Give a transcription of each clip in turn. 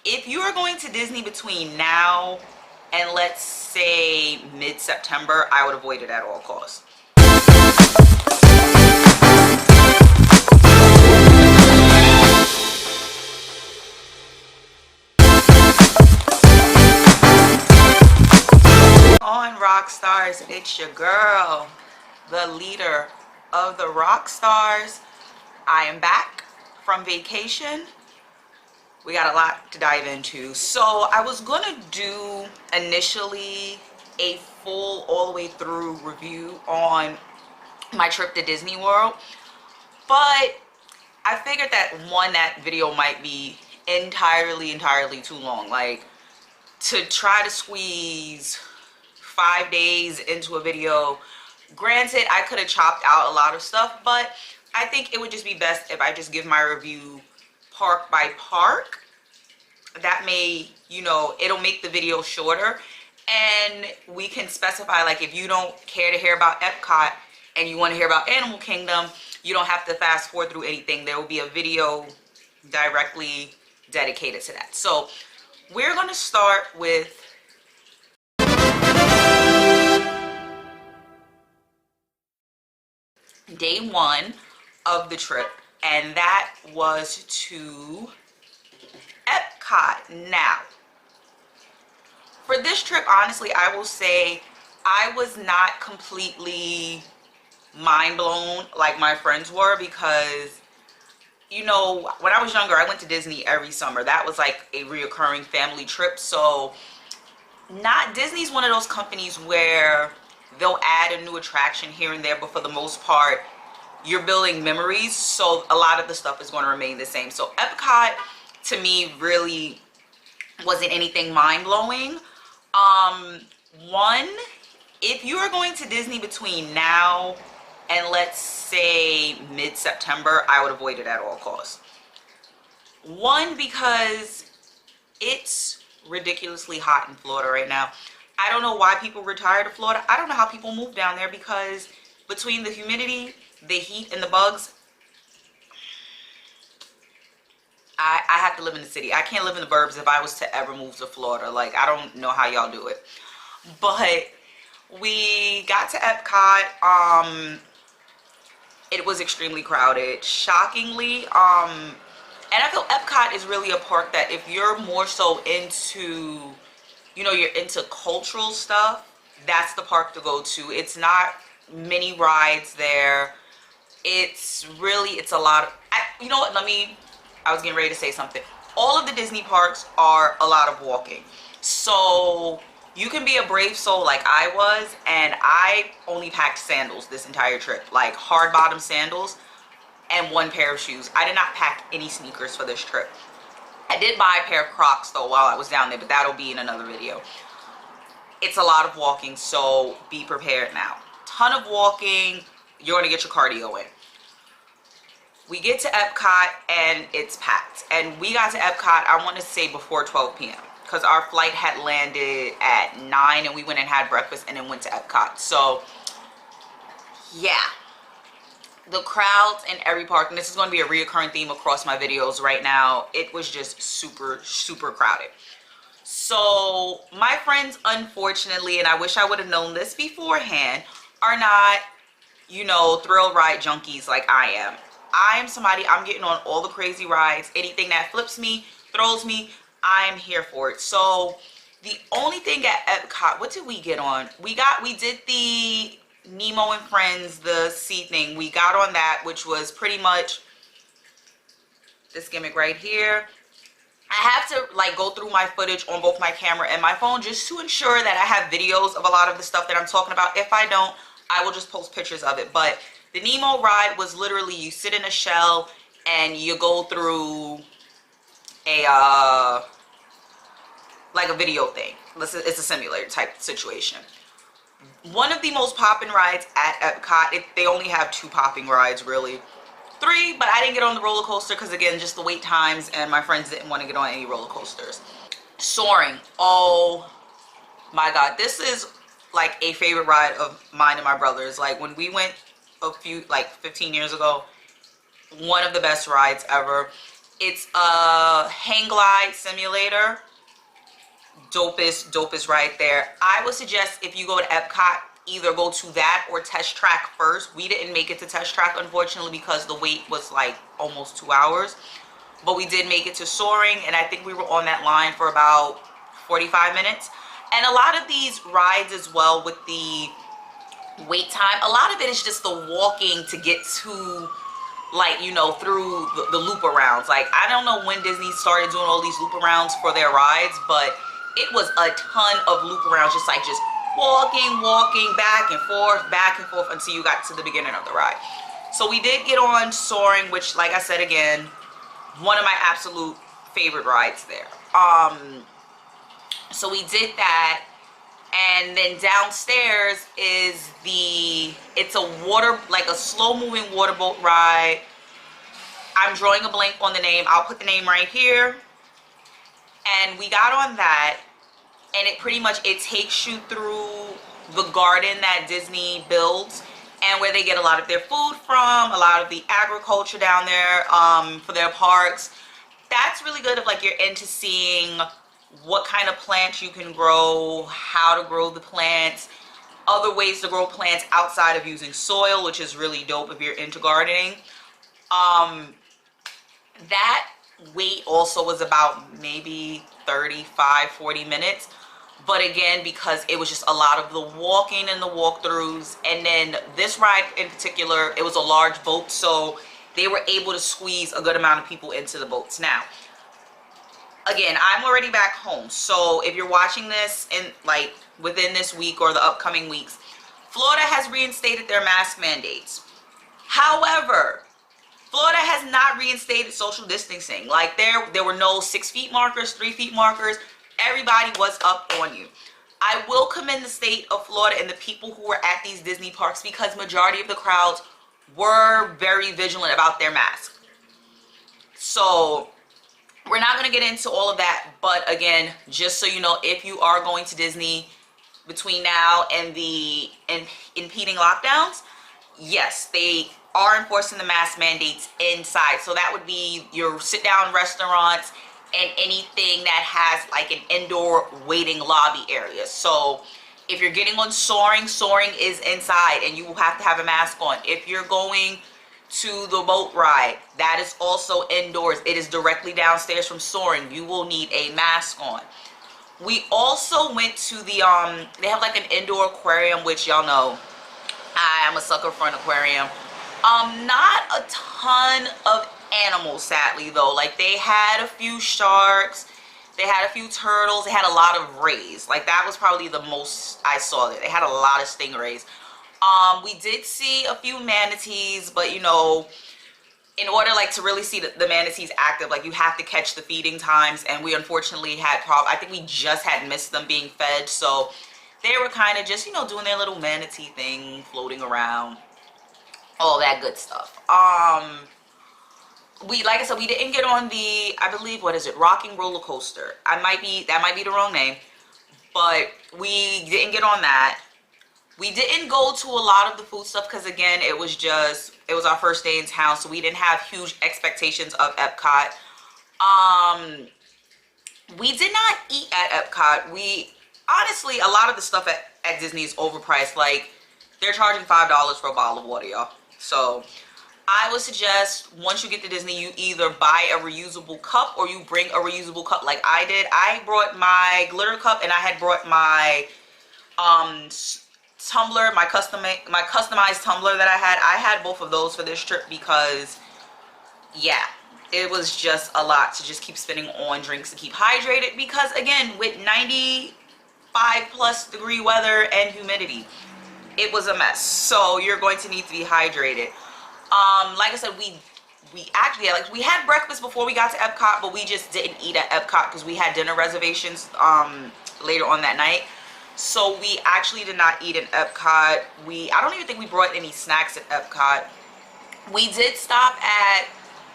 if you are going to Disney between now and let's say mid-September, I would avoid it at all costs. On Rockstars, it's your girl, the leader of the Rockstars. I am back from vacation. We got a lot to dive into. So I was gonna do initially a full all the way through review on my trip to Disney World, but I figured that that video might be entirely too long. Like, to try to squeeze 5 days into a video, granted I could have chopped out a lot of stuff, but I think it would just be best if I just give my review park by park. That may, it'll make the video shorter, and we can specify, like, if you don't care to hear about Epcot and you want to hear about Animal Kingdom, you don't have to fast forward through anything. There will be a video directly dedicated to that. So we're going to start with day one of the trip, and that was to Epcot. Now, for this trip, honestly, I will say I was not completely mind blown like my friends were, because when I was younger, I went to Disney every summer. That was like a reoccurring family trip. So Disney's one of those companies where they'll add a new attraction here and there, but for the most part you're building memories, so a lot of the stuff is going to remain the same. So Epcot to me really wasn't anything mind-blowing. One, if you are going to Disney between now and let's say mid-September, I would avoid it at all costs. One, because it's ridiculously hot in Florida right now. I don't know why people retire to Florida. I don't know how people move down there, because between the humidity, the heat, and the bugs, I have to live in the city. I can't live in the burbs if I was to ever move to Florida. Like, I don't know how y'all do it. But we got to Epcot. It was extremely crowded, shockingly. And I feel Epcot is really a park that if you're more so into, you're into cultural stuff, that's the park to go to. It's not many rides there. It's a lot of, you know what, I was getting ready to say something. All of the Disney parks are a lot of walking. So you can be a brave soul like I was, and I only packed sandals this entire trip, like hard bottom sandals and one pair of shoes. I did not pack any sneakers for this trip. I did buy a pair of Crocs though while I was down there, but that'll be in another video. It's a lot of walking, so be prepared now. Ton of walking, you're gonna get your cardio in. We get to Epcot and it's packed, and we got to Epcot, I want to say before 12 p.m. because our flight had landed at 9 and we went and had breakfast and then went to Epcot. So yeah, the crowds in every park, and this is going to be a reoccurring theme across my videos right now, it was just super crowded. So my friends, unfortunately, and I wish I would have known this beforehand, are not, thrill ride junkies like I am. I am somebody, I'm getting on all the crazy rides. Anything that flips me, throws me, I'm here for it. So the only thing at Epcot, what did we get on? We did the Nemo and Friends, the sea thing. We got on that, which was pretty much this gimmick right here. I have to like go through my footage on both my camera and my phone just to ensure that I have videos of a lot of the stuff that I'm talking about. If I don't, I will just post pictures of it. But the Nemo ride was literally, you sit in a shell and you go through a like a video thing. It's a simulator type situation. One of the most popping rides at Epcot, they only have 2 popping rides really. 3, but I didn't get on the roller coaster because, again, just the wait times, and my friends didn't want to get on any roller coasters. Soaring, oh my god, this is like a favorite ride of mine and my brother's. Like when we went 15 years ago, one of the best rides ever. It's a hang glide simulator. Dopest right there. I would suggest if you go to Epcot, either go to that or Test Track first. We didn't make it to Test Track, unfortunately, because the wait was like almost 2 hours. But we did make it to Soaring, and I think we were on that line for about 45 minutes. And a lot of these rides as well, with the wait time, a lot of it is just the walking to get to, like, you know, through the loop arounds. Like, I don't know when Disney started doing all these loop arounds for their rides, but it was a ton of loop arounds, just walking back and forth until you got to the beginning of the ride. So we did get on Soaring, which, like I said again, one of my absolute favorite rides there. So we did that, and then downstairs is it's a water, like a slow moving water boat ride. I'm drawing a blank on the name. I'll put the name right here. And we got on that, and it pretty much, it takes you through the garden that Disney builds, and where they get a lot of their food from, a lot of the agriculture down there for their parks. That's really good if, like, you're into seeing what kind of plants you can grow, how to grow the plants, other ways to grow plants outside of using soil, which is really dope if you're into gardening. That wait also was about maybe 35-40 minutes, but again, because it was just a lot of the walking and the walkthroughs. And then this ride in particular, it was a large boat, so they were able to squeeze a good amount of people into the boats. Now again, I'm already back home, so if you're watching this in, like, within this week or the upcoming weeks, Florida has reinstated their mask mandates. However, Florida has not reinstated social distancing. Like, there were no 6 feet markers, 3 feet markers. Everybody was up on you. I will commend the state of Florida and the people who were at these Disney parks, because majority of the crowds were very vigilant about their masks. So we're not going to get into all of that, but again, just so you know, if you are going to Disney between now and the impeding lockdowns, yes, they are enforcing the mask mandates inside. So that would be your sit-down restaurants and anything that has like an indoor waiting lobby area. So if you're getting on Soaring, Soaring is inside and you will have to have a mask on. If you're going to the boat ride, that is also indoors. It is directly downstairs from Soaring. You will need a mask on. We also went to the they have like an indoor aquarium, which y'all know I am a sucker for an aquarium. Not a ton of animals, sadly, though. Like, they had a few sharks, they had a few turtles, they had a lot of rays. Like, that was probably the most I saw there. They had a lot of stingrays. We did see a few manatees, but you know, in order like to really see the manatees active, like, you have to catch the feeding times, and we unfortunately had I think we just had missed them being fed, so they were kind of just, you know, doing their little manatee thing, floating around, all that good stuff. Like I said, we didn't get on the, I believe, what is it, rocking roller coaster. That might be the wrong name, but we didn't get on that. We didn't go to a lot of the food stuff because, again, it was our first day in town, so we didn't have huge expectations of Epcot. We did not eat at Epcot. Honestly, a lot of the stuff at Disney is overpriced. Like, they're charging $5 for a bottle of water, y'all. So I would suggest, once you get to Disney, you either buy a reusable cup or you bring a reusable cup like I did. I brought my glitter cup, and I had brought my tumbler, my customized tumbler that I had both of those for this trip, because yeah, it was just a lot to just keep spending on drinks to keep hydrated, because again, with 95+ degree weather and humidity, it was a mess. So you're going to need to be hydrated. Like I said, we actually we had breakfast before we got to Epcot, but we just didn't eat at Epcot because we had dinner reservations later on that night. So we actually did not eat in Epcot. I don't even think we brought any snacks at Epcot. We did stop at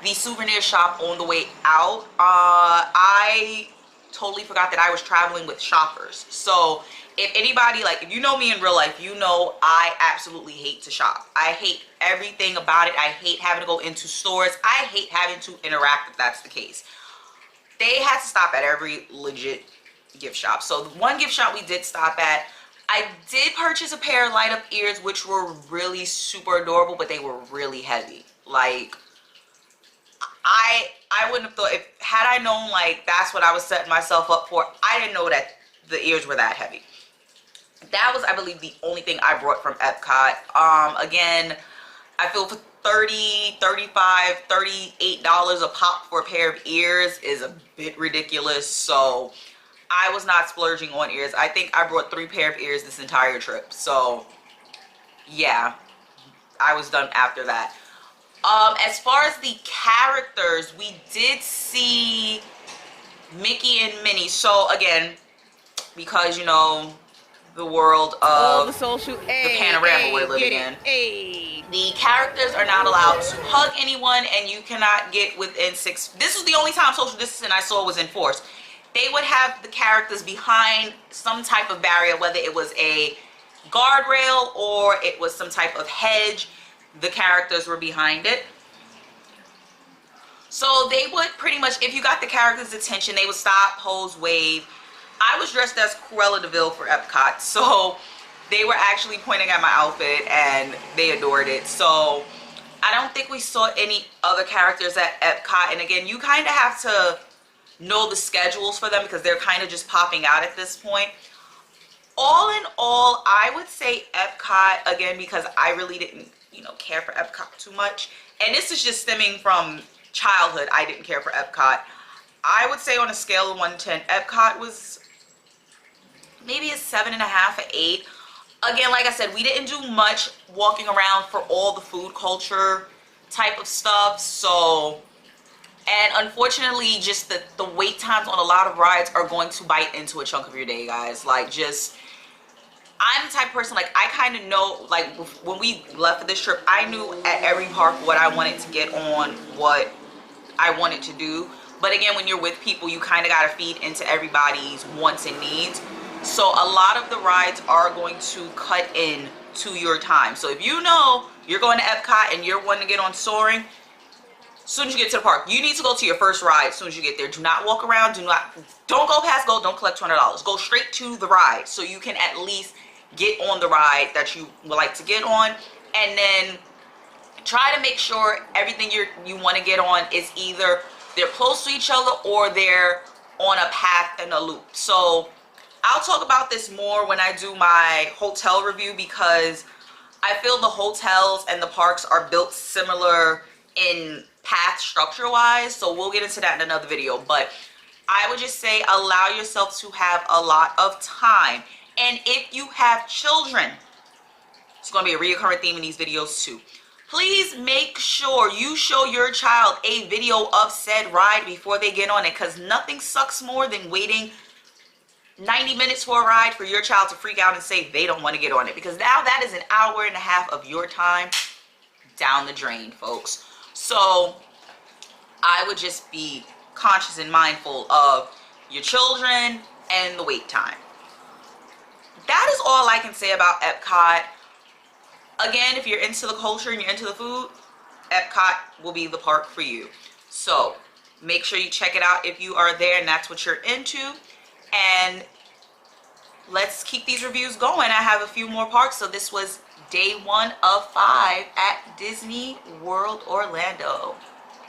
the souvenir shop on the way out. I totally forgot that I was traveling with shoppers. So if anybody, like if you know me in real life, you know I absolutely hate to shop. I hate everything about it. I hate having to go into stores. I hate having to interact if that's the case. They had to stop at every legit gift shop. So the one gift shop we did stop at, I did purchase a pair of light up ears, which were really super adorable, but they were really heavy. Like I wouldn't have thought, if had I known like that's what I was setting myself up for, I didn't know that the ears were that heavy. That was, I believe, the only thing I brought from Epcot. Again, I feel for $30, $35, $38 a pop for a pair of ears is a bit ridiculous. So I was not splurging on ears. I think I brought 3 pair of ears this entire trip. So yeah, I was done after that. As far as the characters, we did see Mickey and Minnie. So again, because you know the world of the panorama we're living in, the characters are not allowed to hug anyone, and you cannot get within 6. This was the only time social distancing I saw was enforced. They would have the characters behind some type of barrier, whether it was a guardrail or it was some type of hedge. The characters were behind it. So they would pretty much, if you got the characters' attention, they would stop, pose, wave. I was dressed as Cruella de Vil for Epcot, so they were actually pointing at my outfit and they adored it. So I don't think we saw any other characters at Epcot. And again, you kind of have to know the schedules for them because they're kind of just popping out at this point. All in all, I would say Epcot, again, because I really didn't, you know, care for Epcot too much. And this is just stemming from childhood. I didn't care for Epcot. I would say on a scale of 1 to 10, Epcot was maybe a 7.5, an 8. Again, like I said, we didn't do much walking around for all the food culture type of stuff. So, and unfortunately, just the wait times on a lot of rides are going to bite into a chunk of your day, guys. Like, just, I'm the type of person, like, I kind of know, like, when we left for this trip, I knew at every park what I wanted to get on, what I wanted to do. But again, when you're with people, you kind of got to feed into everybody's wants and needs. So a lot of the rides are going to cut in to your time. So if you know you're going to Epcot and you're wanting to get on soaring, as soon as you get to the park, you need to go to your first ride as soon as you get there. Do not walk around. Don't go past go. Don't collect $200. Go straight to the ride so you can at least get on the ride that you would like to get on. And then try to make sure everything you want to get on is either they're close to each other or they're on a path and a loop. So I'll talk about this more when I do my hotel review, because I feel the hotels and the parks are built similar in path structure wise. So we'll get into that in another video. But I would just say allow yourself to have a lot of time. And if you have children, it's going to be a reoccurring theme in these videos too. Please make sure you show your child a video of said ride before they get on it, because nothing sucks more than waiting 90 minutes for a ride for your child to freak out and say they don't want to get on it, because now that is an hour and a half of your time down the drain, folks. So I would just be conscious and mindful of your children and the wait time. That is all I can say about Epcot. Again, if you're into the culture and you're into the food, Epcot will be the park for you. So make sure you check it out if you are there and that's what you're into. And let's keep these reviews going. I have a few more parks. So this was day 1 of 5 at Disney World Orlando.